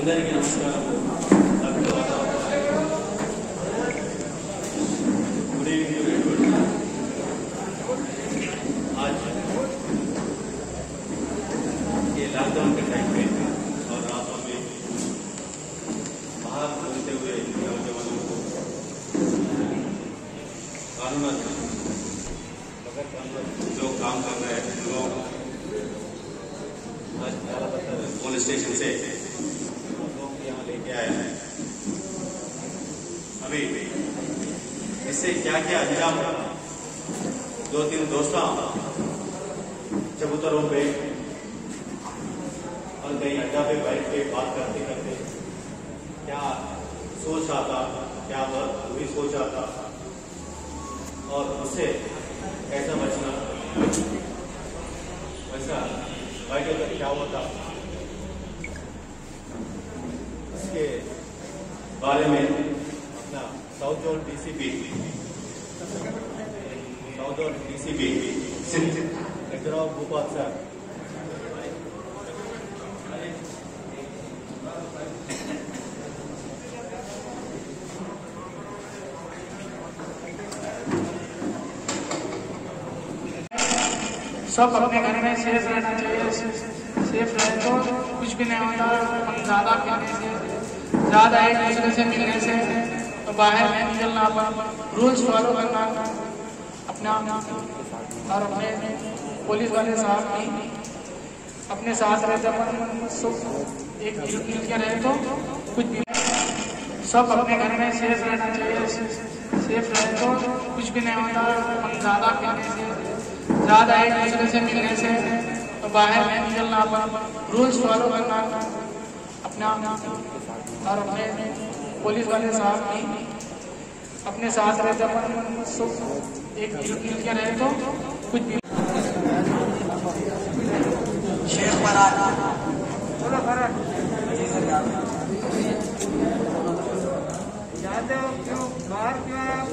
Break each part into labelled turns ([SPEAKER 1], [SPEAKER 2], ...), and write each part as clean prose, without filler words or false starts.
[SPEAKER 1] అందరికీ నమస్కారం. Good evening आज ये लॉकडाउन के टाइम पे और रातों में बाहर घूमते हुए नौजवानों को कानून जो काम कर रहे हैं लोग आज पुलिस स्टेशन से लोग यहाँ लेके आए हैं. अभी इससे क्या क्या अंजाम रहा. 2-3 दोस्तों चबूतरों पे और कहीं अड्डा पे बैठ के बात करते करते क्या सोच आता, क्या बुरी सोच आता और उससे कैसा बचना, वैसा बैठे कर क्या होता, इसके बारे में अपना south zone DCP Indrav Bhopal sir
[SPEAKER 2] सब अपने घर में सेफ रहना चाहिए. सेफ रहे तो कुछ भी नहीं होता. हम ज्यादा पीने से, ज्यादा एक दूसरे से मिलने से तो बाहर नहीं निकलना, रूल्स फॉलो करना अपना और अपने पुलिस वाले साहब भी अपने साथ रहते अपन एक मिल के रहे तो कुछ भी. सब अपने घर में सेफ रहना चाहिए. सेफ रहे तो कुछ भी नहीं होता. हम ज्यादा पीने से, ज्यादा एक दूसरे से मिलने से तो बाहर नहीं निकलना, रूल्स फॉलो करना अपना और अपने पुलिस वाले साहब भी अपने साथ रहते अपन एक मिल के रहे तो कुछ भी.
[SPEAKER 3] शेख फरार
[SPEAKER 2] जानते हो क्यों बाहर क्यों आए आप?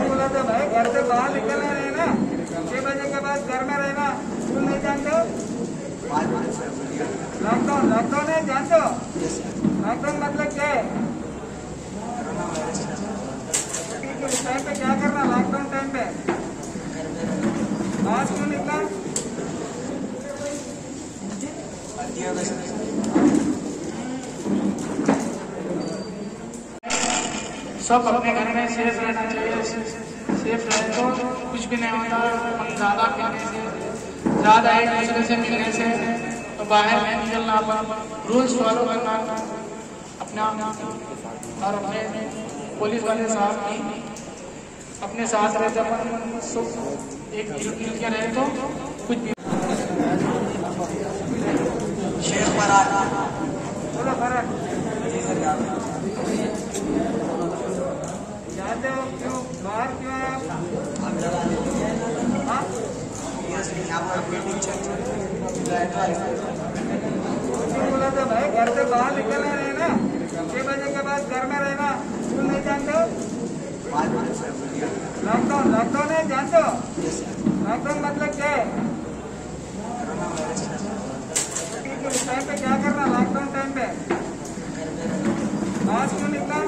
[SPEAKER 2] बोला था भाई घर से बाहर निकलना नहीं ना, 6 बजे के बाद घर में रहना. स्कूल नहीं जानते हो? लॉकडाउन है जानते हो? लॉकडाउन मतलब क्या है? उस टाइम पे क्या करना? लॉकडाउन टाइम पे बाहर क्यों निकला? सब अपने घर में सेफ रहना चाहिए. सेफ रहे तो कुछ भी नहीं होता. हम ज्यादा पीने से, ज्यादा एक दूसरे से मिलने से तो बाहर नहीं निकलना, रूल्स फॉलो करना अपना और अपने पुलिस वाले साहब भी अपने साथ रहते अपन एक मिल के रहे तो कुछ भी.
[SPEAKER 3] शेख फरार
[SPEAKER 2] बोलो फरार जानते हो क्यों बाहर क्यों आए आप? बोला था भाई घर से बाहर निकलना नहीं ना, 6 बजे के बाद घर में रहना. स्कूल नहीं जानते हो? लॉकडाउन है जानते हो? लॉकडाउन मतलब क्या है? उस टाइम पे क्या करना? लॉकडाउन टाइम पे बाहर क्यों निकला?